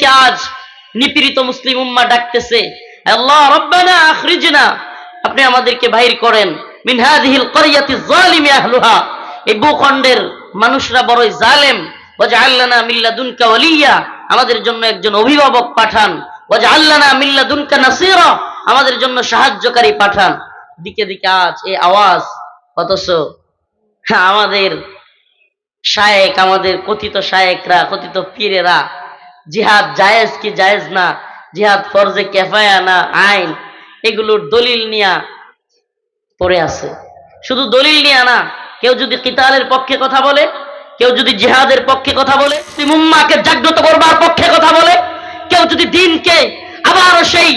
দিকে আজ নিপীড়িত মুসলিম উম্মাহ ডাকতেছে, আল্লাহ রব্বানা আখরিজনা, আপনি আমাদেরকে বাহির করেন, মিন হাযিহিল ক্বরিয়াতি যালিমি আহলুহা, এই ভূখণ্ডের মানুষরা বড়ই জালেম, ওয়াজআল লানা মিন লাদুনকা ওয়ালিয়্যা, আমাদের জন্য একজন অভিভাবক পাঠান, ওয়াজআল লানা মিন লাদুনকা নাসীরা, আমাদের জন্য সাহায্যকারী পাঠান। দিকে দিকে আজ এই আওয়াজ, অথচ আমাদের শায়েখ, আমাদের কথিত শায়েখরা, কথিত পীরেরা জিহাদ জায়েজ কি জায়েজ না, জিহাদ ফরজে কিফায়া না আইন, এগুলোর দলিল নিয়া পড়ে আছে। শুধু দলিল নিয়া না, কেউ যদি কিতালের পক্ষে কথা বলে, কেউ যদি জিহাদের পক্ষে কথা বলে, মুসলিম উম্মাহকে জাগ্রত করবার পক্ষে কথা বলে, কেউ যদি দ্বীনকে আবার সেই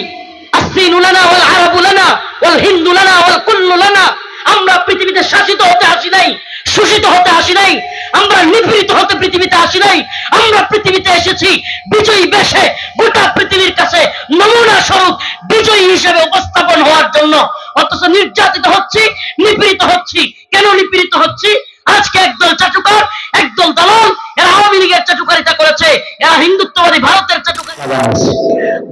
আসসিনু লানা ওয়াল আরাবু লানা ওয়াল হিন্দু লানা ওয়াল কুল্লু লানা, আমরা পৃথিবীতে শাসিত হতে আসি নাই, শোষিত হতে আসি নাই, আমরা নিপীড়িত হতে পৃথিবীতে আসি নাই, আমরা পৃথিবীতে এসেছি বিজয়ী বেশে, গোটা পৃথিবীর কাছে নমুনা স্বরূপ বিজয়ী হিসেবে উপস্থাপন হওয়ার জন্য। অথচ নির্যাতিত হচ্ছি, নিপীড়িত হচ্ছি। কেন নিপীড়িত হচ্ছি? আজকে একদল চাটুকার, একদল দালাল, এরা আওয়ামী লীগের চাটুকারিতা করেছে, এরা হিন্দুত্ববাদী ভারতের চাটুকারিতা।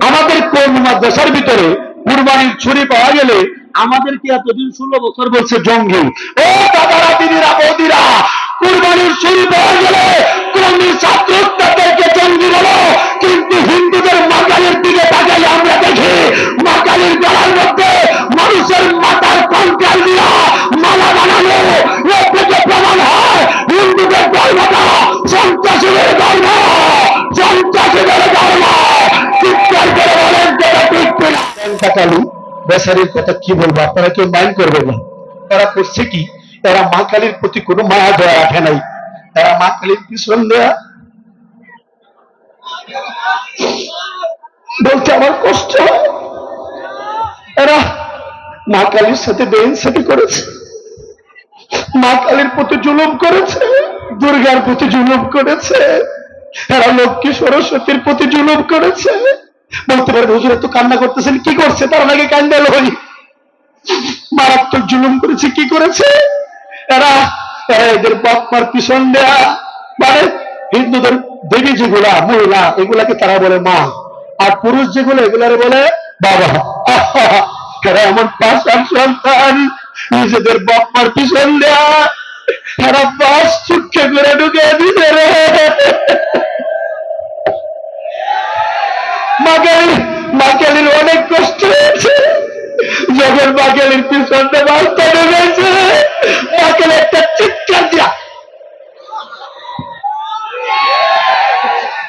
আমাদের কোন মাদ্রাসার ভিতরে কুরবানির ছুরি পাওয়া গেলে আমাদেরকে এতদিন 16 বছর বলছে জঙ্গি। ও দাদারা, দিদিরা, বৌদিরা, কুরবানির ছুরি পাওয়া গেলে কোন ছাত্রদেরকে জঙ্গি বলো, কিন্তু হিন্দুদের মাকালের দিকে তাকালে আমরা দেখি মাকালের গলার মধ্যে মানুষের মাথার কঙ্কাল দিয়া মালা বানানো, এর থেকে প্রমাণ হয় হিন্দুদের ধর্মটা সন্ত্রাসীদের ধর্ম, সন্ত্রাসীদের ধর্ম। চিৎকার করে বলেন যেটা ঠিক কিনা। কাকালু বেচারির কথা কি বলবো, আপনারা কেউ মাইন্ড করবেন না। এরা করছে কি, এরা মা কালীর প্রতি কোনো মায়া দয়া রাখে নাই, এরা মা কালীর পিছন দেয়া বলতে আমার কষ্ট হয়। এরা মা কালীর সাথে বেইনসাফি করেছে, মা কালীর প্রতি জুলুম করেছে, দুর্গার প্রতি জুলুম করেছে, এরা লক্ষ্মী সরস্বতীর প্রতি জুলুম করেছে। বলতে পারে হুজুর তো কান্না করতেছেন, কি করছে? তার নাকি কান্দাল হই, মারাত্মক জুলুম করেছে। কি করেছে এরা? এদের বাপমার পিছন দেয়া, মানে হিন্দুদের দেবী যেগুলা মহিলা, এগুলাকে তারা বলে মা, আর পুরুষ যেগুলো এগুলারে বলে বাবা। এরা এমন পাঁচটা সন্তান, নিজেদের বাপমার পিছন দেয়া, এরা বাস চুটকে করে ঢুকে দিতে রে। মাকালির অনেক কষ্ট হয়েছে, যখন মাকালির পিছনে বাসটা ঢুকেছে, মাকালি একটা চিৎকার দিয়া,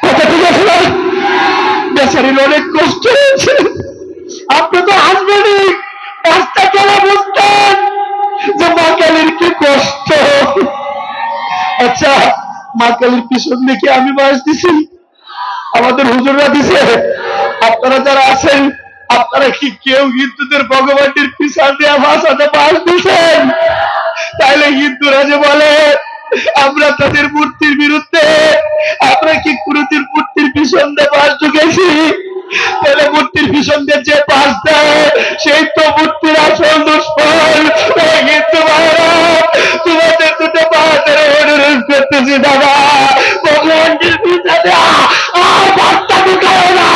কথা ঠিক আছে না? বেচারির অনেক কষ্ট হয়েছে। আপনি তো হাসবেনই, পাঁচটা কেন বুঝতেন যে মাকালির কি কষ্ট। আচ্ছা, মাকালির পিছন দেখে আমি বাস দিছি, আমাদের হুজুররা দিছে, আপনারা যারা আছেন আপনারা কি কেউ হিন্দুদের ভগবানের পিছন দেওয়া ভাষাতে বাস দিচ্ছেন? তাইলে হিন্দুরা যে বলে আমরা তাদের মূর্তির বিরুদ্ধে, আমরা কি কোনদিন মূর্তির পিছন দিয়ে বাস ঢুকেছি? তাহলে মূর্তির পিছন দিয়ে যে বাস দেয় সেই তো মূর্তির আসল দুশ্মন। হিন্দু ভাইরা, তোমাদের দুটো বাসের অনুরোধ করতেছি দাদা, ভগবানের পিছনে দেওয়া আর বাসটা ঢুকায় না,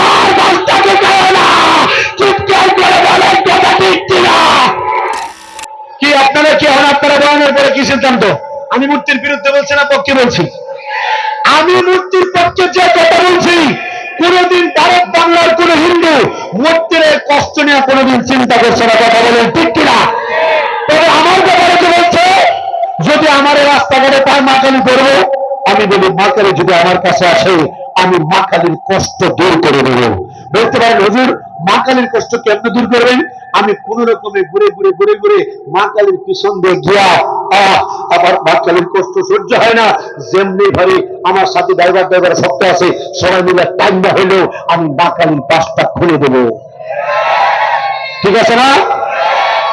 আর বাসটা ঢুকায় না। চিৎকার করে বলেন কথা ঠিক কিনা? কি আপনারা কি হন? আপনারা বলানোর পরে কি সিদ্ধান্ত? আমি মূর্তির বিরুদ্ধে বলছি না পক্ষে বলছি? আমি মূর্তির পক্ষে যে কথা বলছি, কোনদিন ভারত বাংলার কোন হিন্দু মূর্তির কষ্ট নিয়ে কোনদিন চিন্তা করছে না, কথা বলেন ঠিক কিনা? তবে আমার ব্যাপারে যে বলছে, যদি আমার রাস্তাঘাটে তার মা কালী করবো, আমি বলি মা কালী যদি আমার কাছে আসে, আমি মা কালীর কষ্ট দূর করে দেব। বলতে পারেন হুজুর মা কালীর কষ্ট কেমনে দূর করবেন? আমি কোন রকমে ঘুরে ঘুরে ঘুরে ঘুরে মা কালীর পিছন দিয়ে গিয়া আবার মা কালীর কষ্ট সহ্য হয় না, যেমনি ভাবে আমার সাথে ড্রাইভার সত্য আছে, সবাই মিলে টাইমটা হইলেও আমি মা কালীর বাসটা খুলে দেব। ঠিক আছে না?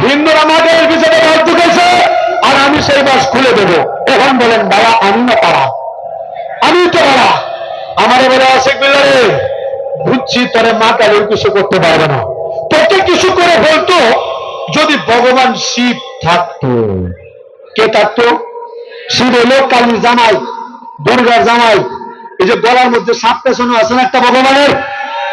হিন্দুরা মা কালীর পিছনে বাস ঢুকেছে, আর আমি সেই বাস খুলে দেব। এখন বলেন বাবা আমি না তারা? আমি তো বাবা। আমারে বলে আশিক বিল্লারে, বুঝছি তোরে মা কালীর কিছু করতে পারবে না, তোকে কিছু করে বলতো যদি ভগবান শিব থাকতো। কে থাকতো? শিব হলো কালীর জামাই, দুর্গার জামাই, এই যে গলার মধ্যে সাপ পেছনে আছে না একটা ভগবানের,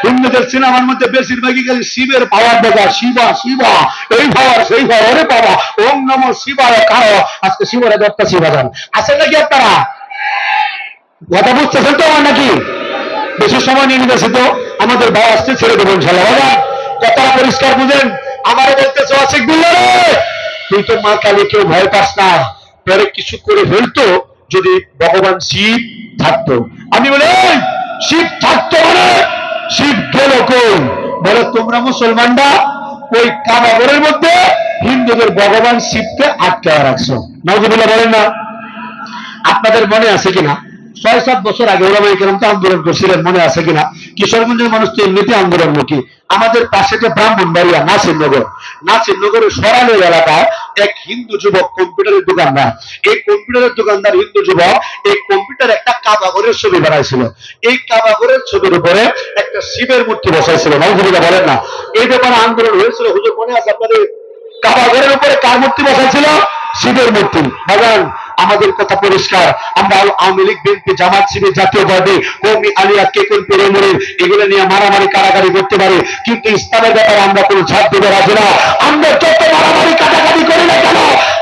হিন্দুদের সিনেমার মধ্যে বেশিরভাগই খালি শিবের পাওয়ার দেখা, শিবা শিবা এই পাওয়ার সেই পাওয়ার, ওরে বাবা ওম নমঃ শিবায় কারো, আজকে শিবরে দত্তা শিবাজান আছেন নাকি আপনারা? কথা বুঝতেছেন তো আমার নাকি? বেশি সময় নিয়ে নিতেছে তো, আমাদের ভাই আসতে ছেড়ে দেবো ইনশাল্লাহ। বাবা কথা পরিষ্কার বুঝেন, আমারও বলতেছে অসিক বিল্লাহ তুই তো মা কালীকেও ভয় পাস না, পরে কিছু করে ফেলতো যদি ভগবান শিব থাকতো। আমি বলে শিব থাকতো মানে শিব গেল কই? বলে তোমরা মুসলমানরা ওই কাবাগরের মধ্যে হিন্দুদের ভগবান শিবকে আটকে রাখছো। নাউজুবিল্লাহ বলেন না? আপনাদের মনে আছে কিনা ৬-৭ বছর আগে ওলামায়ে কেরাম তো আন্দোলন করছিলেন, মনে আছে কিনা? কিশোরগঞ্জের মানুষ তো এমনিতে আন্দোলনমুখী। আমাদের পাশে যে ব্রাহ্মণবাড়িয়া নাসিরনগরের সরাইল এলাকায় এক হিন্দু যুবক কম্পিউটারের দোকানদার, এই কম্পিউটারের দোকানদার হিন্দু যুবক এই কম্পিউটার একটা কাবাগরের ছবি বানাইছিল। এই কাবাগরের ছবির উপরে একটা শিবের মূর্তি বসাইছিল। নাউজুবিল্লাহ বলেন না? এই ব্যাপারে আন্দোলন হয়েছিল, হুজুর মনে আছে আপনাদের? কাবাগরের উপরে কার মূর্তি বসাইছিল? শিবের মূর্তি। ভাবেন আমাদের কথা পরিষ্কার, আমরা আওয়ামী লীগ, বিএনপি, জামাত, শিবির, জাতীয়বাদী, কওমি, আলিয়া, কে কোন পেরেমুড়ি এগুলো নিয়ে মারামারি কারাগারি করতে পারে, কিন্তু ইসলামের ব্যাপারে আমরা কোনো ছাড় দেবো রাজি না। আমরা যত মারামারি কাটাকাটি করি না কেন,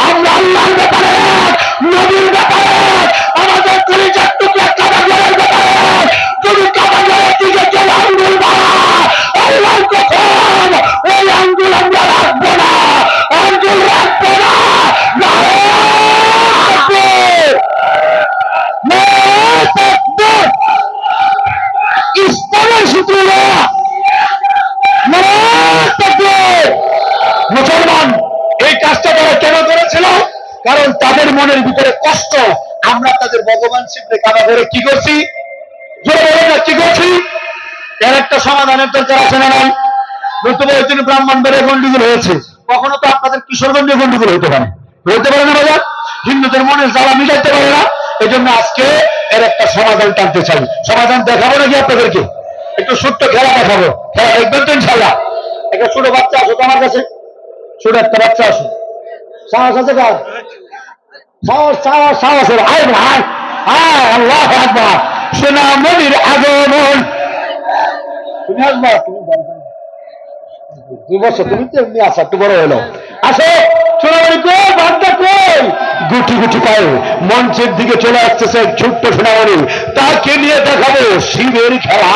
আমরা আল্লাহর ব্যাপারে এক, নবীর ব্যাপারে এক, আমাদের কলিজার টুকরা কাবাগরের ব্যাপারে এক। যদি কাবাগরের দিকে চলে আঙ্গুল মারা, আল্লাহর কসম ওই আঙ্গুল আমরা রাখবো না, আঙ্গুল রাখবো না। ইসলামের সূত্র মুসলমান এই কাজটা তারা কেন করেছিল? কারণ তাদের মনের ভিতরে কষ্ট, আমরা তাদের ভগবান শিবরে কাবাগরে কি করছি? জোরে বলে না কি করছি? এর একটা সমাধানের দরকার আছে না নাই? নতুবা ওই জন্য ব্রাহ্মণবাড়িয়া গন্ডগোল হয়েছে, কখনো তো আপনাদের কিশোরগঞ্জে গন্ডগোল হতে পারে না বাজার? হিন্দুদের মনের জ্বালা মিটাইতে পারে না। এই জন্য আজকে এর একটা সমাধান টানতে চাই। সমাধান দেখাবো নাকি আপনাদেরকে? একটু ছোট্ট খেলা দেখাবো, খেলা দেখবেন তো ইনশাল্লাহ। একটা ছোট বাচ্চা আসো তো আমার কাছে, ছোট একটা বাচ্চা আসো। সাহস আছে কার? সাহসের আয় ভাই, আয় আল্লাহু আকবার, সোনামণির আগমন। তুমি আসবা, তুমি 2 বছর, তুমি তো এমনি আসা, একটু বড় হলো। আসো সোনামণি কই, বাচ্চা কই? গুটি গুটি পায়ে মঞ্চের দিকে চলে আসতেছে ছোট্ট সোনামণি, তাকে নিয়ে দেখাবো শিবের খেলা।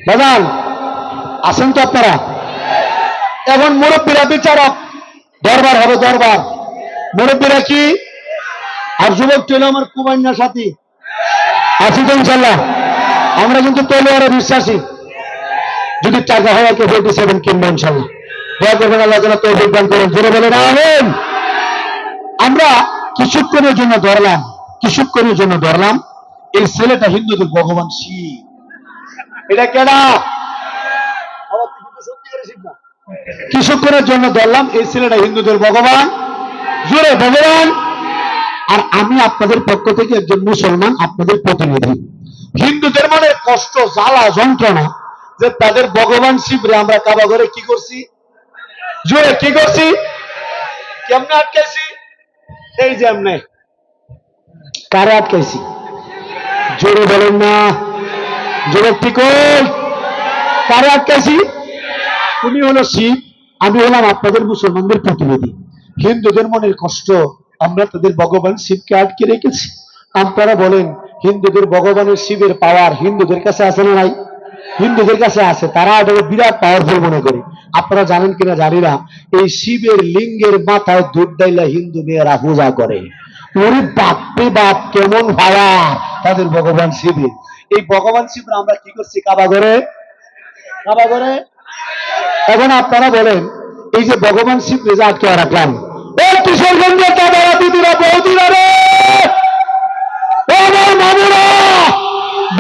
বাজান আসেন তো আপনারা। এখন মুরব্বীরা বিচারক, দরবার হবে দরবার। মুরব্বীরা কি আর যুবক ছিল আমার কুমান্যার সাথী আছি তো ইনশাল্লাহ। আমরা কিন্তু তলোয়ারে বিশ্বাসী, যদি টাকা হয় কে 47 কিনবো ইনশাল্লাহ। দোয়া করবেন আল্লাহ যেন তৌফিক দান করেন, জোরে বলেন আমিন। আমরা কিছুক্ষণের জন্য ধরলাম এই ছেলেটা হিন্দুদের ভগবান শিব। এটা কেনা কিছুক্ষণের জন্য ধরলাম এই ছেলেটা হিন্দুদের ভগবান, জোরে ভগবান। আর আমি আপনাদের পক্ষ থেকে একজন মুসলমান, আপনাদের প্রতিনিধি। হিন্দুদের মনে কষ্ট, জ্বালা, যন্ত্রণা যে তাদের ভগবান শিবরে আমরা কাবাগরে কি করছি? জোরে কি করছি? কেমনে আটকাইছি? এই যে এমনে। কারে আটকাইছি? জোরে বলেন না, জোরে ঠিক কারে আটকাইছি? তুমি হলো শিব, আমি হলাম আপনাদের মুসলমানদের প্রতিনিধি। হিন্দুদের মনের কষ্ট, আমরা তাদের ভগবান শিবকে আটকে রেখেছি। আপনারা বলেন হিন্দুদের ভগবানের শিবের পাওয়ার হিন্দুদের কাছে আছে না নাই? হিন্দুদের কাছে আছে, তারা এটাকে বিরাট পাওয়ারফুল মনে করে। আপনারা জানেন কিনা জানি না, এই শিবের লিঙ্গের মাথায় দুধ ডাইলা হিন্দু মেয়েরা পূজা করে। ওরে বাপরে বাপ, কেমন ভাড়া তাদের ভগবান শিবের। এই ভগবান শিবরা আমরা কি করছি? কাবাগরে। এখন আপনারা বলেন এই যে ভগবান শিব রেজা আটকে রাখলাম, ও কিশোরগঞ্জের দাদারা, দিদিরা, বৌদিরা রে,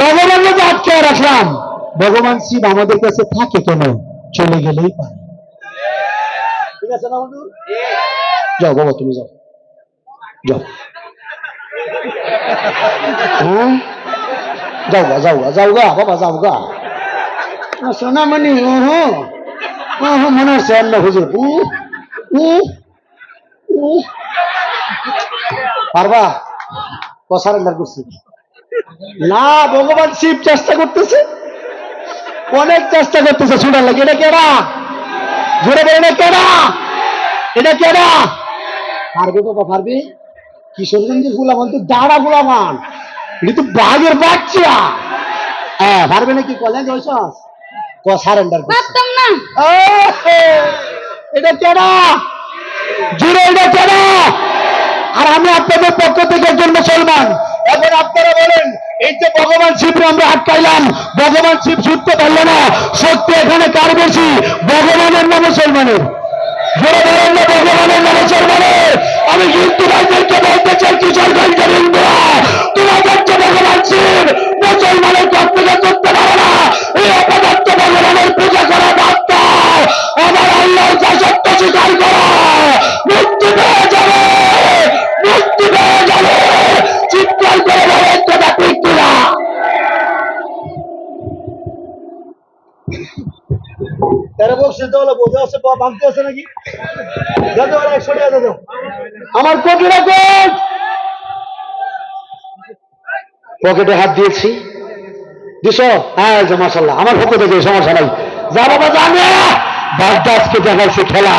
ভগবান রেজা আটকে রাখলাম, ভগবান শিব আমাদের কাছে থাকে কেন? চলে গেলেই পারে। ঠিক আছে না বন্ধু? যাও বাবা, তুমি যাও যাও, যাও গা বাবা, যাও গা। সোনামণি মনে হচ্ছে আল্লাহ হুজুর পারবা সারেন্ডার করছি না। ভগবান শিব চেষ্টা করতেছে, অনেক চেষ্টা করতেছে ছুটার লাগে। এটা কেডা? জোরে বলে না কেডা? এটা কেডা? পারবে বাবা পারবে? কিশোরগঞ্জের গুলামান তো দাঁড়া গুলামান, এটা তো বাঘের বাচ্চা। হ্যাঁ পারবে নাকি? কলেজ হইছস সারেন্ডার করছে না। এটা কেডা? জোরে এটা কেডা? আর আমি আপনাদের পক্ষ থেকে একজন মুসলমান। এখন আপনারা বলেন, এই যে ভগবান শিবকে আমরা আটকাইলাম, ভগবান শিব ছুটতে পারলো না, সত্যি এখানে কার বেশি, ভগবানের না মুসলমানের? জোরে বলেন না ভগবানের না মুসলমানের? আমি হিন্দু ভাইদেরকে বলতে চাই, কিশোরগঞ্জের হিন্দুরা, তোমাদের যে ভগবান শিব মুসলমানের কাছ থেকে করতে পারে না, এই অপদার্থ ভগবানের পূজা করা বাদ দাও, আমার আল্লাহর দাসত্ব স্বীকার করো, মুক্তি পেয়ে যাবে, মুক্তি পেয়ে যাবে। চিৎকার করে বলেন কথা ঠিক কিনা? আমার পকেটে হাত দিয়েছি, দিস? হ্যাঁ মাশাআল্লাহ, আমার পক্ষ থেকে সমস্যা নাই। যা বাবা জানে বাদটা আজকে দেখাচ্ছে খেলা,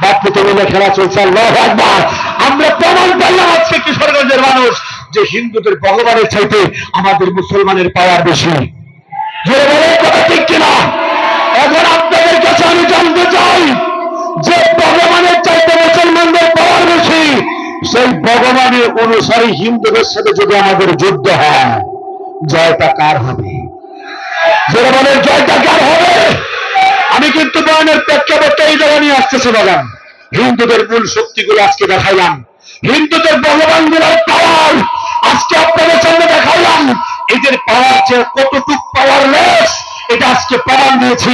বাপকে মিলে খেলা চলছে। আল্লাহু আকবার। আমরা প্রমাণ করলাম আজকে কিশোরগঞ্জের মানুষ যে হিন্দুদের ভগবানের চাইতে আমাদের মুসলমানের পাওয়ার বেশি। যে বলে কথা ঠিক কিনা? এখন আপনাদের কাছে আমি জানতে চাই, যে ভগবানের চাইতে মুসলমানদের পাওয়ার বেশি, সেই ভগবানের অনুসারী হিন্দুদের সাথে যদি আমাদের যুদ্ধ হয়, জয়টা কার হবে? যারা বলে জয়টা কার হবে? আমি কিন্তু বয়ানের প্রেক্ষাপটে এই জায়গা নিয়ে আসতেছি। বাগান হিন্দুদের মূল শক্তিগুলো আজকে দেখাইলাম, হিন্দুদের ভগবান গুলোর পাওয়ার আজকে আপনাদের সামনে দেখাইলাম। এদের পাওয়ার যে কতটুক পাওয়ারলেস, এটা আজকে প্রমাণ দিয়েছি।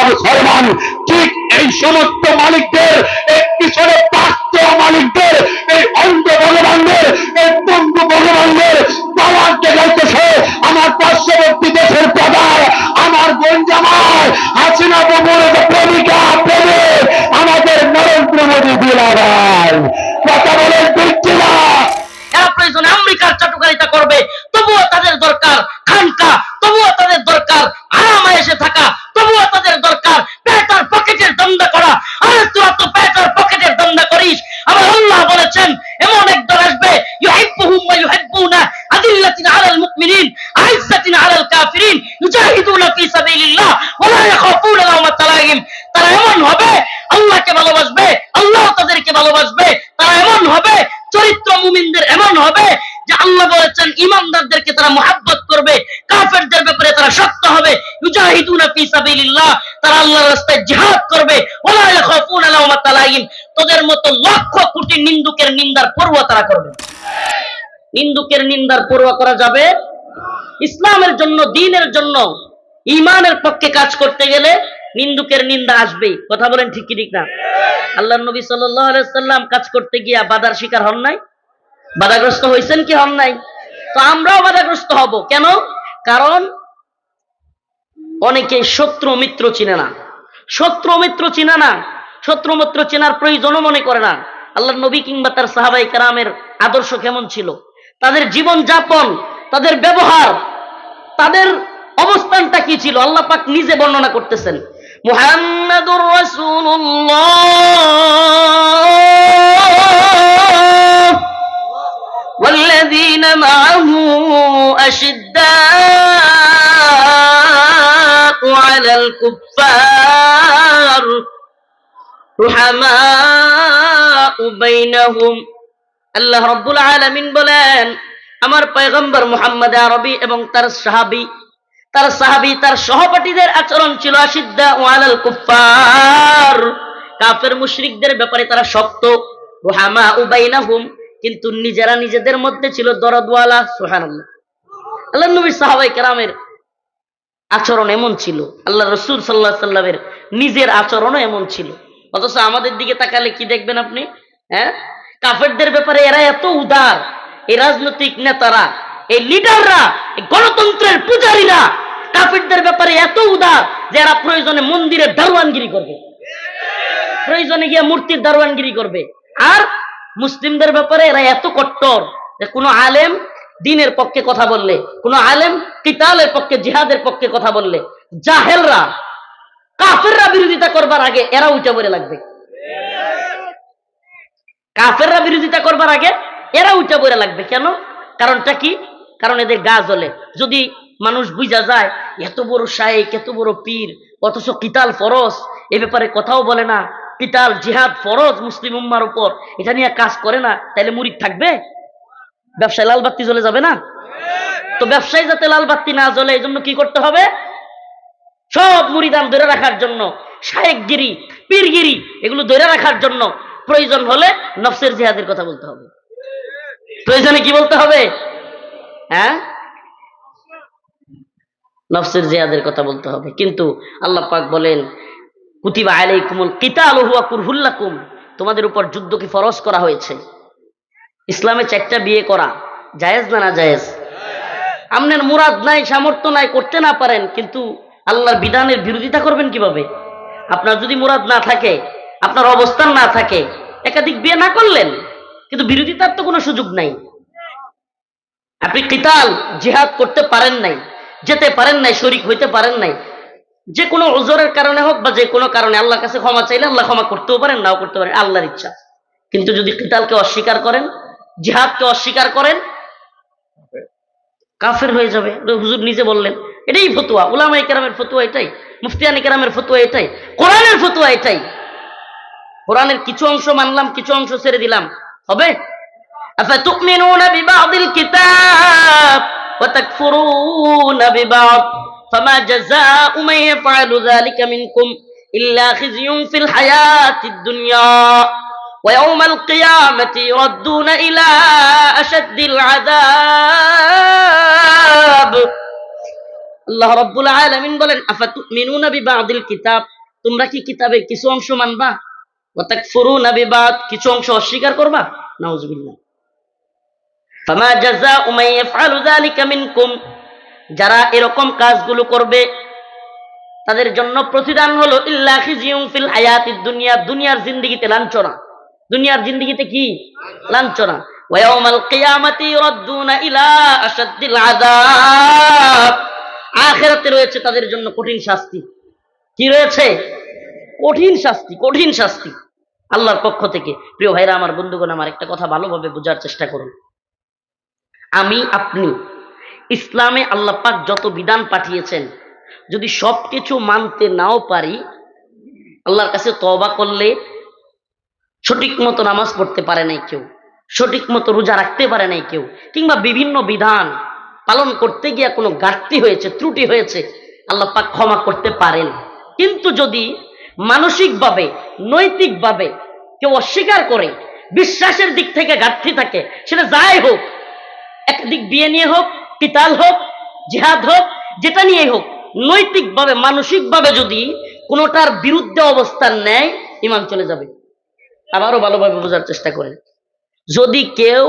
মুসলমান ঠিক এই সমস্ত মালিকদের, এই পিছনে পাঁচত মালিকদের, এই অন্ধ ভগবানদের, এই বন্ধু ভগবানদের পাওয়ার দেখাইতেছে আমার পার্শ্ববর্তী দেশের প্রধান, আমার গঞ্জামার হাসিনা বগুড়ের প্রেমিকা প্রেমিক আমাদের নরেন্দ্র মোদী দিলাভাই। কথা বলেন বুঝছি না? এরা প্রয়োজনে আমেরিকার চাটুকারিতা করবে, তবুও তাদের দরকার খানকা, তবুও তাদের দরকার আরামে এসে থাকা, তবুও তাদের দরকার পেটার পকেটের দান্দা করা। আর তোরা তো পেটার পকেটের দান্দা করিস। আমার আল্লাহ বলেছেন, এমন একদল আসবে ইউহিব্বুহুম ওয়া ইউহিব্বুনা, আদিল্লাতিন আলাল মুমিনিন আইজ্জাতিন আলাল কাফিরিন ইউজাহিদুনা ফি সাবিলিল্লাহ ওয়া লা ইয়াখাফুনা লাওমাতা লাইম। তারা এমন হবে, আল্লাহকে ভালোবাসবে, আল্লাহ তাদেরকে ভালোবাসবে। তারা এমন হবে, চরিত্র মুমিনদের এমন হবে যে আল্লাহ বলেছেন ঈমানদারদেরকে তারা মুহাব্বত করবে, কাফেরদের ব্যাপারে তারা শক্ত হবে। ইউজাহিদুনা ফি সাবিলিল্লাহ, তারা আল্লাহর রাস্তায় জিহাদ করবে। ওয়ালা ইয়াখাফুনা লাওমাতা লাইম, তোদের মতো লক্ষ কোটি নিন্দুকের নিন্দার পরোয়া তারা করবে। নিন্দুকের নিন্দার পরোয়া করা যাবে? ইসলামের জন্য, দ্বীনের জন্য, ঈমানের পক্ষে কাজ করতে গেলে নিন্দুকের নিন্দা আসবেই। কথা বলেন ঠিক কি ঠিক না? আল্লাহর নবী সাল্লাল্লাহু আলাইহি ওয়াসাল্লাম কাজ করতে গিয়া বাধার শিকার হন নাই? বাধাগ্রস্ত হয়েছেন কি হন নাই? তো আমরাও বাধাগ্রস্ত হব। কেন? কারণ অনেকে শত্রু মিত্র চিনে না, শত্রু মিত্র চিনে না, শত্রু মিত্র চেনার প্রয়োজনও মনে করে না। আল্লাহর নবী কিংবা তার সাহাবায়ে কেরামের আদর্শ কেমন ছিল, তাদের জীবন যাপন, তাদের ব্যবহার, তাদের অবস্থানটা কি ছিল, আল্লাহ পাক নিজে বর্ণনা করতেছেন। মুহাম্মাদুর রাসূলুল্লাহ ওয়াল্লাযীনা মাআহু আশিদ্দাউ আলাল কুফফার রুহামাউ বাইনাহুম। আল্লাহ রাব্বুল আলামিন বলেন, আমার পয়গম্বর মুহাম্মদ আরবি এবং তার সাহাবী, তার সহপাঠীদের আচরণ ছিল আশিদ্দাউ আলাল কুফফার, কাফের মুশরিকদের ব্যাপারে তারা শক্ত। রুহামাউ বাইনাহুম, কিন্তু নিজেরা নিজেদের মধ্যে ছিল দরদওয়ালা। সুবহানাল্লাহ। আল্লাহর নবীর সাহাবায়ে কেরামের আচরণ এমন ছিল, আল্লাহ রাসূল সাল্লাল্লাহু আলাইহি সাল্লামের নিজের আচরণও এমন ছিল। অথচ আমাদের দিকে তাকালে কি দেখবেন আপনি? হ্যাঁ, কাফেরদের ব্যাপারে এরা এত উদার, এই রাজনৈতিক নেতারা, এই লিডাররা, এই গণতন্ত্রের পূজারীরা কাফেরদের ব্যাপারে এত উদার যে এরা প্রয়োজনে মন্দিরে দারোয়ানগিরি করবে। প্রয়োজনে গিয়ে মূর্তির দারোয়ানগিরি করবে। আর মুসলিমদের ব্যাপারে এরা এত কট্টর যে কোনো আলেম দ্বীনের পক্ষে কথা বললে, কোনো আলেম কিতালের পক্ষে, জিহাদের পক্ষে কথা বললে, জাহেলরা কাফেররা বিরোধিতা করবার আগে এরা উঠে পড়ে লাগবে। কাফেররা বিরোধিতা করবার আগে এরা উঠে পড়ে লাগবে। কেন? কারণটা কি? কারণ এদের গা জ্বলে। যদি মানুষ বুঝা যায় এত বড় শায়েখ, এত বড় পীর, অথচ কিতাল ফরজ, এ ব্যাপারে কথাও বলে না, কিতাল জিহাদ ফরজ মুসলিম উম্মার উপর, এটা নিয়ে কাজ করে না, তাহলে মুরিদ থাকবে? ব্যবসায় লাল বাতি জ্বলে যাবে না? তো ব্যবসায় যাতে লাল বাতি না জ্বলে এই জন্য কি করতে হবে? সব মুরিদান ধরে রাখার জন্য, শায়েখগিরি, পীরগিরি এগুলো ধরে রাখার জন্য প্রয়োজন হলে নফসের জিহাদের কথা বলতে হবে। প্রয়োজনে কি বলতে হবে? হ্যাঁ, নফসের জিহাদের কথা বলতে হবে। কিন্তু আল্লাহ পাক বলেন, কুতিবা আলাইকুমুল কিতালু হুয়া কুরহুল লাকুম, তোমাদের উপর যুদ্ধ কি ফরজ করা হয়েছে। ইসলামে 4টা বিয়ে করা জায়েজ না না জায়েজ? আপনার মুরাদ নাই, সামর্থ্য নাই, করতে না পারেন, কিন্তু আল্লাহর বিধানের বিরোধিতা করবেন কিভাবে? আপনার যদি মুরাদ না থাকে, আপনার অবস্থান না থাকে, একাধিক বিয়ে না করলেন, কিন্তু বিরোধিতার তো কোনো সুযোগ নাই। আপনি কিতাল জিহাদ করতে পারেন নাই, যেতে পারেন নাই, শরীক হইতে পারেন নাই, যে কোনো উজরের কারণে হোক বা যে কোনো কারণে আল্লাহর কাছে ক্ষমা চাইলে আল্লাহ ক্ষমা করতেও পারেন, নাও করতে পারেন, আল্লাহর ইচ্ছা। কিন্তু যদি কিতালকে অস্বীকার করেন, জিহাদকে অস্বীকার করেন, কাফের হয়ে যাবে। হুজুর নিজে বললেন, এটাই ফতোয়া, উলামায়ে কেরামের ফতোয়া এটাই, মুফতিয়ানে কেরামের ফতোয়া এটাই, কোরআনের ফতোয়া এটাই। কোরআনের কিছু অংশ মানলাম, কিছু অংশ ছেড়ে দিলাম, হবে? আফাতুমিনুনা বিবাদিল কিতাব ওয়া তাকফুরুনা বিবাদ ফামা জাযাউ মান ইয়াফআলু যালিকা মিনকুম ইল্লা খিzyun ফিল হায়াতিদ দুনিয়া ওয়া ইয়াউমাল কিয়ামাতি ইউরাদ্দুনা ইলা আশাদ্দিল আযাব। আল্লাহ রাব্বুল আলামিন বলেন, আফাতুমিনুনা বিবাদিল কিতাব, তোমরা কি কিতাবের কিছু অংশ মানবা, ওয়া তাকফুরুনা বিবাদ, কিছু অংশ অস্বীকার করবা? নাউযুবিল্লাহ। ফামা জাযাউ মান ইয়াফআলু যালিকা মিনকুম, যারা এরকম কাজগুলো করবে তাদের জন্য প্রতিদান হলো ইল্লা খিzyun ফিল হায়াতিদ দুনিয়া, দুনিয়ার জিন্দেগিতে লাঞ্ছনা। দুনিয়ার জিন্দেগিতে কি? লাঞ্ছনা। ওয়া ইয়াউমাল কিয়ামাতি ইউরাদ্দুনা ইলা আশাদ্দিল আযাব, আখিরাতে রয়েছে তাদের জন্য কঠিন শাস্তি। কি রয়েছে? কঠিন শাস্তি, কঠিন শাস্তি আল্লাহর পক্ষ থেকে। প্রিয় ভাইরা আমার, বন্ধুগণ আমার, একটা কথা ভালোভাবে বোঝার চেষ্টা করুন। আমি আপনি ইসলামে আল্লাহ পাক যত বিধান পাঠিয়েছেন, যদি সবকিছু মানতে নাও পারি, আল্লাহর কাছে তওবা করলে, সঠিক মতো নামাজ পড়তে পারে নাই কেউ, সঠিক মতো রোজা রাখতে পারে নাই কেউ, কিংবা বিভিন্ন বিধান পালন করতে গিয়ে কোনো ঘাটতি হয়েছে, ত্রুটি হয়েছে, আল্লাহ পাক ক্ষমা করতে পারেন। কিন্তু যদি মানসিকভাবে, নৈতিকভাবে কেউ অস্বীকার করে, বিশ্বাসের দিক থেকে ঘাটতি থাকে, সেটা যাই হোক, একদিক বিয়ে নিয়ে হোক, কিতাল হোক, জিহাদ হোক, যেটা নিয়ে হোক, নৈতিকভাবে, মানসিকভাবে যদি কোনোটার বিরুদ্ধে অবস্থান নেয়, ঈমান চলে যাবে। আবারও ভালোভাবে বোঝার চেষ্টা করেন। যদি কেউ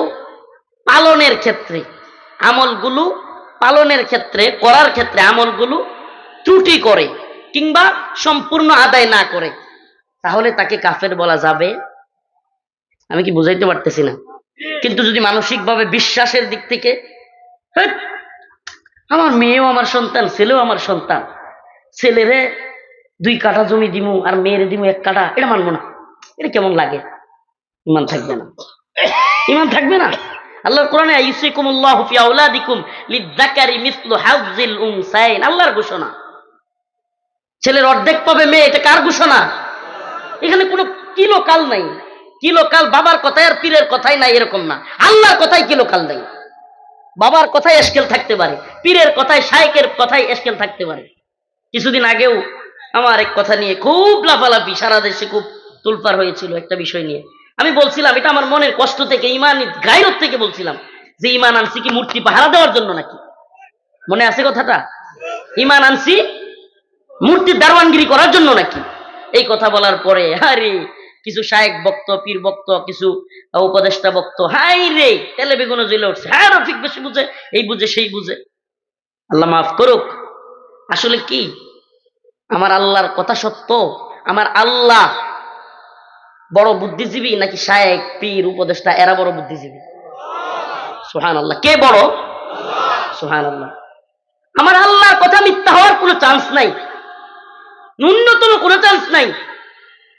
পালনের ক্ষেত্রে, আমলগুলো পালনের ক্ষেত্রে, করার ক্ষেত্রে আমলগুলো ত্রুটি করে কিংবা সম্পূর্ণ আদায় না করে, তাহলে তাকে কাফের বলা যাবে? আমি কি বুঝাইতে পারতেছি না? কিন্তু যদি মানসিকভাবে, বিশ্বাসের দিক থেকে, আমার মেয়েও আমার সন্তান, ছেলেও আমার সন্তান, ছেলেরে 2 কাঠা জমি দিমু আর মেয়েরে দিমু 1 কাঠা, এটা মানবো না, এটা কেমন লাগে, ঈমান থাকবে না, ঈমান থাকবে না। আল্লাহর কোরআনে আইয়ুসিকুমুল্লাহু ফি আওলাদিকুম লিযযাকারি মিসলু হাযযিল উনসাইন, আল্লাহর ঘোষণা। ছেলের অর্ধেক পাবে মেয়ে, এটা কার ঘোষণা? এখানে কোনো কিলোকাল নাই। কিলোকাল বাবার কথায় আর পীরের কথাই নাই এরকম না, আল্লাহর কথাই কিলোকাল নাই। বাবার কথায় এশকেল থাকতে পারে, পীরের কথায়, শায়েখের কথায় এশকেল থাকতে পারে। কিছুদিন আগেও আমার এক কথা নিয়ে খুব লাফালাফি, সারা দেশে খুব তোলপাড় হয়েছিল একটা বিষয় নিয়ে। আমি বলছিলাম, এটা আমার মনের কষ্ট থেকে, ঈমান গায়রত থেকে বলছিলাম, যে ঈমান আনছি কি মূর্তি পাহারা দেওয়ার জন্য নাকি? মনে আছে কথাটা? ঈমান আনছি মূর্তির দারোয়ানগিরি করার জন্য নাকি? এই কথা বলার পরে আরে কিছু শায়েখ বক্ত, পীর বক্ত, কিছু উপদেষ্টা বক্ত, হাই রে তেলে বেগুনে জ্বলে উঠছে। হ্যাঁ, রফিক বেশি বুঝে, এই বুঝে, সেই বুঝে। আল্লাহ মাফ করুক। আসলে কি, আমার আল্লাহর কথা সত্য, আমার আল্লাহ বড় বুদ্ধিজীবী নাকি শায়েখ পীর উপদেষ্টা এরা বড় বুদ্ধিজীবী? সুবহানাল্লাহ। কে বড়? সুবহানাল্লাহ। আমার আল্লাহর কথা মিথ্যা হওয়ার কোনো চান্স নাই, ন্যূনতম কোনো চান্স নাই।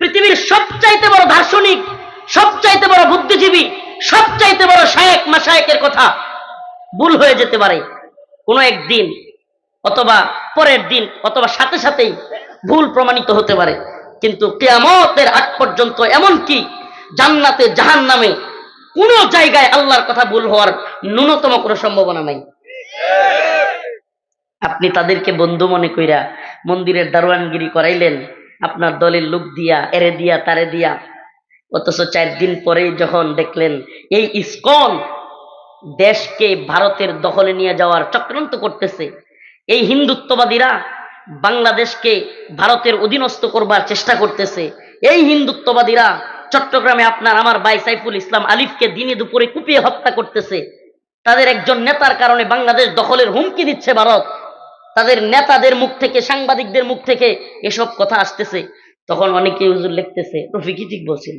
পৃথিবীর সবচাইতে বড় দার্শনিক, সবচাইতে বড় বুদ্ধিজীবী, সবচাইতে বড় শায়েখ মাশায়েখের কথা ভুল হয়ে যেতে পারে কোনো একদিন, অথবা পরের দিন, অথবা সাথে সাথেই ভুল প্রমাণিত হতে পারে। কিন্তু কিয়ামতের আগ পর্যন্ত, এমনকি জান্নাতে জাহান্নামে কোন জায়গায় আল্লাহর কথা ভুল হওয়ার ন্যূনতম কোনো সম্ভাবনা নাই। আপনি তাদেরকে বন্ধু মনে কইরা মন্দিরের দারোয়ানগিরি করাইলেন আপনার দলের লোক দিয়া, এরে দিয়া, তারে দিয়া, অথচ 4 দিন পরেই যখন দেখলেন এই ইসকন দেশকে ভারতের দখলে নিয়ে যাওয়ার চক্রান্ত করতেছে, এই হিন্দুত্ববাদীরা বাংলাদেশকে ভারতের অধীনস্থ করবার চেষ্টা করতেছে, এই হিন্দুত্ববাদীরা চট্টগ্রামে আপনার আমার ভাই সাইফুল ইসলাম আলিফকে দিনে দুপুরে কুপিয়ে হত্যা করতেছে, তাদের একজন নেতার কারণে বাংলাদেশ দখলের হুমকি দিচ্ছে ভারত, তাদের নেতাদের মুখ থেকে, সাংবাদিকদের মুখ থেকে এসব কথা আসতেছে, তখন অনেকে হুজুর লিখতেছে রফিকই ঠিক বলছিল।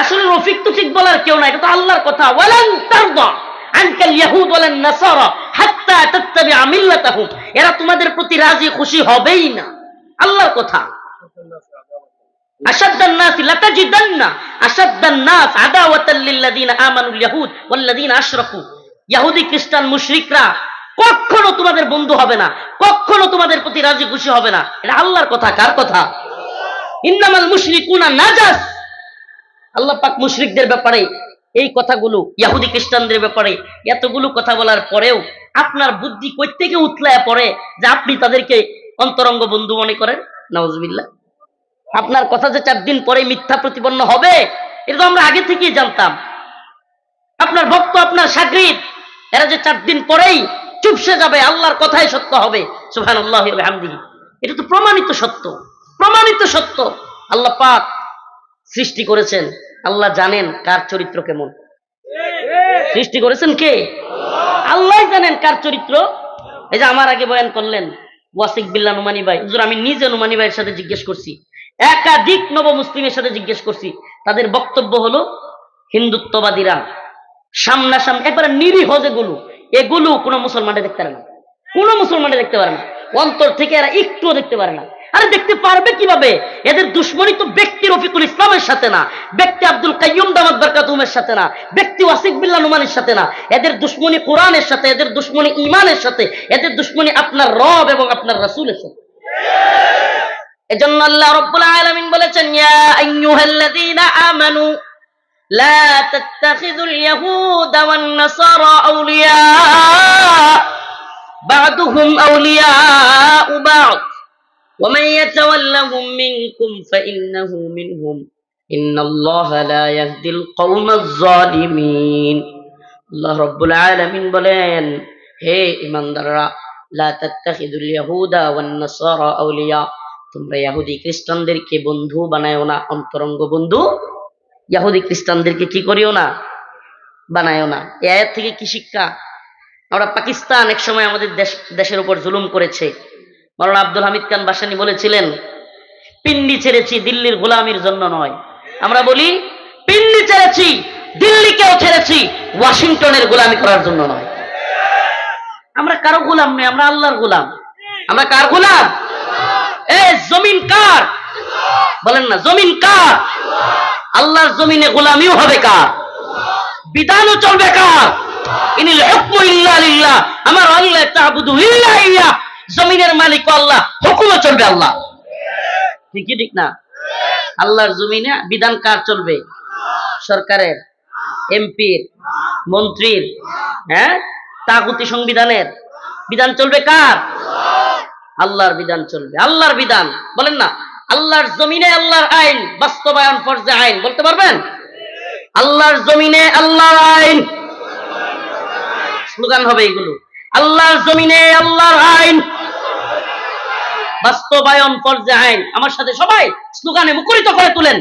আসলে রফিক তো ঠিক বলার কেউ না, এটা তো আল্লাহর কথা। ওয়ালান তারদা আনকাল ইয়াহুদ ওয়ালান নাসারা হাত্তা তাত্তাবিআ মিল্লাতাহুম, এরা তোমাদের প্রতি রাজি খুশি হবেই না, আল্লাহর কথা। আশাদ্দান নাস লাতাজিদান্না আশাদ্দান নাস আদাওয়াতাল লিল্লাযিনা আমানুল ইয়াহুদ ওয়াল্লাযিনা আশরাকু, ইহুদি খ্রিস্টান মুশরিকরা কখনো তোমাদের বন্ধু হবে না, কখনো তোমাদের প্রতি রাজি খুশি হবে না। এটা আল্লাহর কথা। কার কথা? ইন্নামাল মুশরিকুনা নাজাস। আল্লাহ পাক মুশরিকদের ব্যাপারে এই কথাগুলো, ইহুদি খ্রিস্টানদের ব্যাপারে এতগুলো কথা বলার পরেও আপনার বুদ্ধি কই থেকে উতলায় পড়ে যে আপনি তাদেরকে অন্তরঙ্গ বন্ধু মনে করেন? নাউজুবিল্লাহ। আপনার কথা যে 4 দিন পরে মিথ্যা প্রতিপন্ন হবে এটা তো আমরা আগে থেকেই জানতাম। আপনার ভক্ত, আপনার শাগরিদ, এরা যে 4 দিন পরেই চুপসে যাবে, আল্লাহর কথাই সত্য হবে, সুবহানাল্লাহি ওয়া বিহামদিহি, এটা তো প্রমাণিত সত্য, প্রমাণিত সত্য। আল্লাহ পাক সৃষ্টি করেছেন, আল্লাহ জানেন কার চরিত্র কেমন। সৃষ্টি করেছেন কে? আল্লাহ জানেন কার চরিত্র। এই যে আমার আগে বয়ান করলেন ওয়াসিক বিল্লাহ নুমানি ভাই, হুজুর আমি নিজে নুমানি ভাইয়ের সাথে জিজ্ঞেস করছি, একাধিক নব মুসলিমের সাথে জিজ্ঞেস করছি, তাদের বক্তব্য হলো হিন্দুত্ববাদীরা সামনাসামনি একবারে নিরীহ যেগুলো, এগুলো কোনো মুসলমানে দেখতে পারে না, কোনো মুসলমানে দেখতে পারে না, অন্তর থেকে এরা একটুও দেখতে পারে না। আরে দেখতে পারবে কিভাবে? এদের দুশ্মনী তো ব্যক্তি রফিকুল ইসলামের সাথে না, ব্যক্তি আব্দুল কাইয়ুম দামাত বারকাতুহুমের সাথে না, ব্যক্তি ওয়াসিক বিল্লাহ নুমানির সাথে না, এদের দুশ্মনী কোরআনের সাথে, এদের দুশ্মনী ঈমানের সাথে, এদের দুশ্মনী আপনার রব এবং আপনার রাসূলের সাথে। এজন্য আল্লাহ রাব্বুল আলামিন বলেছেন, ইয়া আইয়ুহাল্লাযীনা আমানু লা তাত্তাখিযুল ইয়াহুদা ওয়ান নাসারা আউলিয়া বা'দুহুম আউলিয়াউ বা'দ ومن يتولهم منكم فإنه منهم إن الله لا يهدي القوم الظالمين। আল্লাহ রাব্বুল আলামিন বলেন, হে ঈমানদাররা, লা তাত্তাখিযুল ইয়াহুদা ওয়ান নাসারা আউলিয়া, তোমরা ইহুদি খ্রিস্টানদেরকে বন্ধু বানায়ো না, অন্তরঙ্গ বন্ধু ইহুদি খ্রিস্টানদেরকে কি করিও না, বানায়ো না। এই আয়াত থেকে কি শিক্ষা? আমরা পাকিস্তান এক সময় আমাদের দেশের উপর জুলুম করেছে। মাওলানা আব্দুল হামিদ খান বাসানী বলেছিলেন, পিন্ডি ছেড়েছি দিল্লির গোলামির জন্য নয়। আমরা বলি পিন্ডি ছেড়েছি, দিল্লিকেও ছেড়েছি, ওয়াশিংটনের গোলামি করার জন্য নয়। আমরা কারো গোলাম নই, আমরা আল্লাহর গোলাম। আমরা কার গোলাম? জমিন কার? বলেন না, জমিন কার? আল্লাহর জমিনে গোলামিও হবে কার? বিধানও চলবে কার? ইনিল হুকমু ইল্লা লিল্লাহ, আমার আল্লাহ তা'বুদু ইল্লা ইয়া, জমিনের মালিক আল্লাহ, হুকুমও চলবে আল্লাহ। ঠিক কি ঠিক না? আল্লাহর জমিনে বিধান কার চলবে? সরকারের, এমপির, মন্ত্রীর, তাগুতি সংবিধানের বিধান চলবে কার? আল্লাহর বিধান চলবে, আল্লাহর বিধান। বলেন না, আল্লাহর জমিনে আল্লাহর আইন বাস্তবায়ন ফরজে আইন, বলতে পারবেন? আল্লাহর জমিনে আল্লাহর আইন, স্লোগান হবে এগুলো, আল্লাহর জমিনে আল্লাহর আইন বাস্তবায়ন ফরজে আইন। আমার সাথে সবাই স্লোগানে মুখরিত করে তুলেন,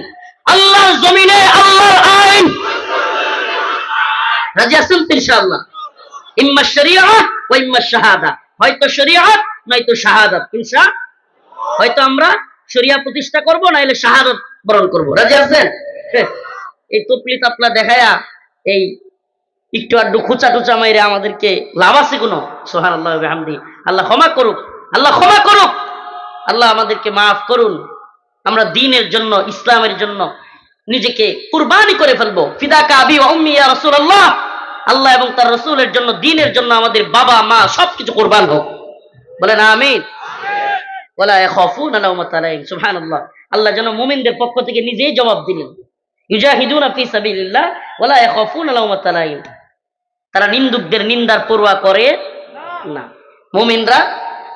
আল্লাহর জমিনে আল্লাহর আইন। রাজি আছেন তো ইনশাআল্লাহ? ইম্মা শরিয়াত ওয়া ইম্মা শাহাদা, হয়তো শরিয়াত নয়তো শাহাদাত। ইনশাআল্লাহ হয়তো আমরা শরিয়া প্রতিষ্ঠা করব, না এলে শাহাদত বরণ করব। রাজি আছেন? এই তপলি তাপলা দেখায়া এই একটু আড্ডু খুচা টুচা মাইরে আমাদেরকে লাভ আছে কোনো? সুবহানাল্লাহ ওয়া বিহামদি। আল্লাহ ক্ষমা করুক, আল্লাহ ক্ষমা করুক, আল্লাহ আমাদেরকে মাফ করুন। আমরা দ্বীনের জন্য, ইসলামের জন্য নিজেকে কুরবানি করে ফেলবো। ফিদাকা আবি ওয়া উম্মি ইয়া রাসূলুল্লাহ। আল্লাহ এবং তার রাসূলের জন্য, দ্বীনের জন্য আমাদের বাবা মা সবকিছু কুরবান হোক। বলেন আমিন। ওয়ালা ইয়াখাফুনা লাওমাতা লাইম। সুবহানাল্লাহ। আল্লাহ যেন মুমিনদের পক্ষ থেকে নিজেই জবাব দিলেন, ইউজাহিদুনা ফি সাবিলিল্লাহ ওয়ালা ইয়াখাফুনা লাওমাতা লাইম। তারা নিন্দুকদের নিন্দার পরোয়া করে না। মুমিনরা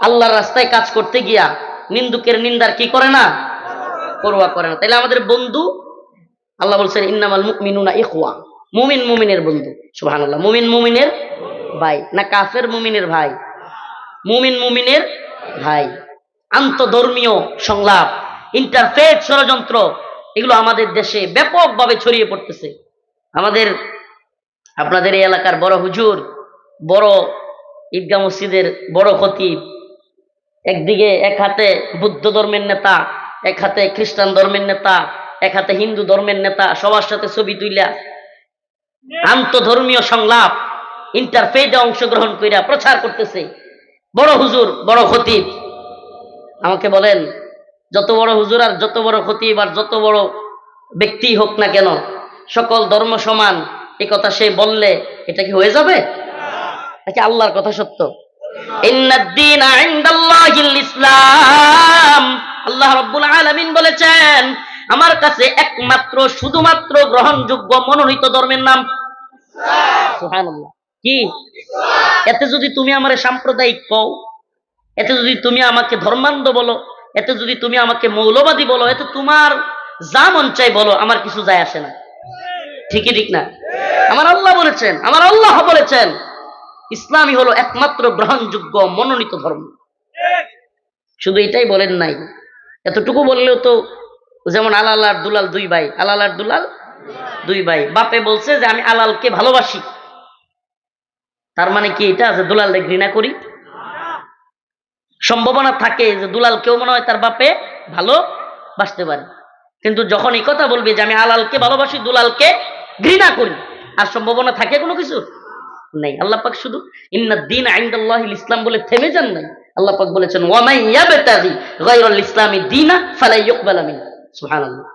আল্লাহর রাস্তায় কাজ করতে গিয়া নিন্দুকের নিন্দার কি করে না? পরোয়া করে না। তাইলে আমাদের বন্ধু, আল্লাহ বলছেন ইন্নামাল মুমিনুনা ইখওয়া। মুমিন মুমিনের বন্ধু। সুবহানাল্লাহ। মুমিন মুমিনের ভাই না কাফের মুমিনের ভাই? মুমিন মুমিনের ভাই। আন্তধর্মীয় সংলাপ, ইন্টারফেথ ষড়যন্ত্র, এগুলো আমাদের দেশে ব্যাপকভাবে ছড়িয়ে পড়তেছে। আপনাদের এই এলাকার বড় হুজুর, বড় ঈদগাহ মসজিদের বড় খতিব, একদিকে এক হাতে বুদ্ধ ধর্মের নেতা, এক হাতে খ্রিস্টান ধর্মের নেতা, এক হাতে হিন্দু ধর্মের নেতা, সবার সাথে ছবি তুইলা আন্তধর্মীয় সংলাপ, ইন্টারফেথে অংশগ্রহণ কইরা প্রচার করতেছে। বড় হুজুর, বড় খতিব। আমাকে বলেন, যত বড় হুজুর আর যত বড় খতিব আর যত বড় ব্যক্তি হোক না কেন, সকল ধর্ম সমান, এই কথা সে বললে এটা কি হয়ে যাবে? নাকি আল্লাহর কথা সত্য? ইন্নাদ-দীনা ইনদাল্লাহিল ইসলাম। আল্লাহ রাব্বুল আলামিন বলেছেন, আমার কাছে একমাত্র শুধুমাত্র গ্রহণযোগ্য মনোনীত ধর্মের নাম সুবহানাল্লাহ। কি? এতে যদি তুমি আমারে সাম্প্রদায়িক কও, এতে যদি তুমি আমাকে ধর্মান্ধ বলো, এতে যদি তুমি আমাকে মৌলবাদী বলো, এতে তোমার যা মন চাই বলো, আমার কিছু যায় আসে না। ঠিকই ঠিক না? আমার আল্লাহ বলেছেন, আমার আল্লাহ বলেছেন, ইসলামই হলো একমাত্র গ্রহণযোগ্য মনোনীত ধর্ম। শুধু এটাই বলেন নাই, এতটুকু বললেও তো, যেমন আলাল আর দুলাল দুই ভাই, আলাল আর দুলাল দুই ভাই, বাপে বলছে যে আমি আলালকে ভালোবাসি, তার মানে কি এটা যে দুলালকে ঘৃণা করি? সম্ভাবনা থাকে যে দুলালকেও মনে হয় তার বাপে ভালোবাসতে পারে, কিন্তু যখন এই কথা বলবে যে আমি আলালকে ভালোবাসি, দুলালকে ঘৃণা করি, আর সম্ভাবনা থাকে কোনো কিছু নেই। আল্লাহ পাক শুধু ইন্নাদ-দীনা ইনদাল্লাহিল ইসলাম বলে থেমে যান নাই। আল্লাহ পাক বলেছেন ওয়া মান ইয়াবতাগি গায়রাল ইসলামি দীনা ফালা ইউকবালা মিনহু। সুবহানাল্লাহ।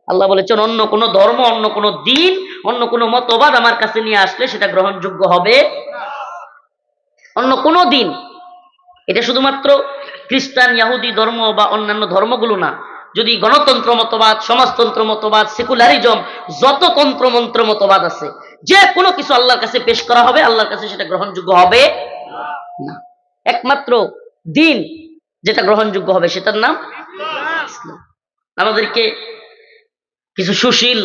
আল্লাহ বলেছেন অন্য কোন ধর্ম, অন্য কোন দ্বীন, অন্য কোন মতবাদ আমার কাছে নিয়ে আসলে সেটা গ্রহণযোগ্য হবে না। অন্য কোন দিন, এটা শুধুমাত্র খ্রিস্টান, ইহুদি ধর্ম বা অন্যান্য ধর্মগুলো না, যদি গণতন্ত্র মতবাদ, সমাজতন্ত্র মতবাদ, সেকুলারিজম, যত তন্ত্র মন্ত্র মতবাদ আছে, যে কোনো কিছু আল্লাহর কাছে পেশ করা হবে, আল্লাহর কাছে সেটা গ্রহণযোগ্য হবে না। একমাত্র দিন যেটা গ্রহণযোগ্য হবে সেটার নাম ইসলাম। আমাদেরকে কিছু সুশীল